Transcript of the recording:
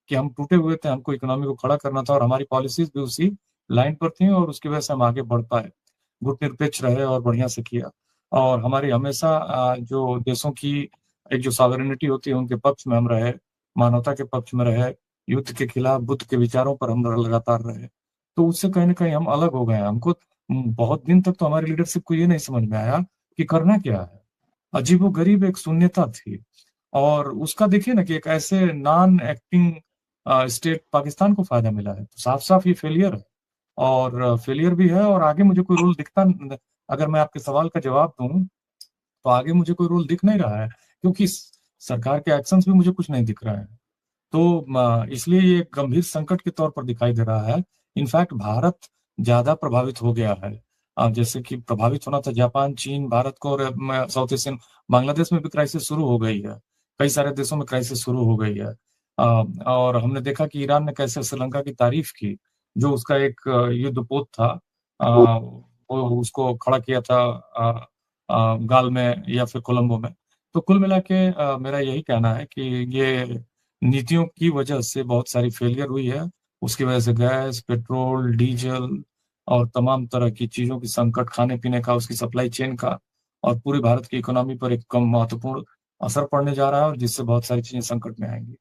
कि हम टूटे हुए थे, हमको इकोनॉमी को खड़ा करना था और हमारी पॉलिसीज भी उसी लाइन पर थी और उसकी वजह से हम आगे बढ़ पाए, गुटनिरपेक्ष रहे और बढ़िया से किया। और हमारी हमेशा जो देशों की एक जो सॉवरेनिटी होती है उनके पक्ष में हम रहे, मानवता के पक्ष में रहे, युद्ध के खिलाफ बुद्ध के विचारों पर हम लगातार रहे। तो उससे कहीं ना कहीं हम अलग हो गए हैं। हमको बहुत दिन तक तो हमारी लीडरशिप को ये नहीं समझ में आया कि करना क्या है। अजीबोगरीब एक शून्यता थी। और उसका देखिए ना कि एक ऐसे नॉन एक्टिंग स्टेट पाकिस्तान को फायदा मिला है, तो साफ साफ ये फेलियर है। और फेलियर भी है, और आगे मुझे कोई रोल दिखता, अगर मैं आपके सवाल का जवाब दूं तो आगे मुझे कोई रोल दिख नहीं रहा है, क्योंकि सरकार के एक्शंस भी मुझे कुछ नहीं दिख रहा है। तो इसलिए ये एक गंभीर संकट के तौर पर दिखाई दे रहा है। इनफैक्ट भारत ज्यादा प्रभावित हो गया है। जैसे कि प्रभावित होना था जापान, चीन, भारत को, और साउथ एशियन, बांग्लादेश में भी क्राइसिस शुरू हो गई है, कई सारे देशों में क्राइसिस शुरू हो गई है। और हमने देखा कि ईरान ने कैसे श्रीलंका की तारीफ की, जो उसका एक युद्धपोत था, वो उसको खड़ा किया था गाल में या फिर कोलंबो में। तो कुल मिला के मेरा यही कहना है कि ये नीतियों की वजह से बहुत सारी फेलियर हुई है। उसकी वजह से गैस, पेट्रोल, डीजल और तमाम तरह की चीजों की संकट, खाने पीने का, उसकी सप्लाई चेन का, और पूरे भारत की इकोनॉमी पर एक कम महत्वपूर्ण असर पड़ने जा रहा है, और जिससे बहुत सारी चीजें संकट में आएंगी।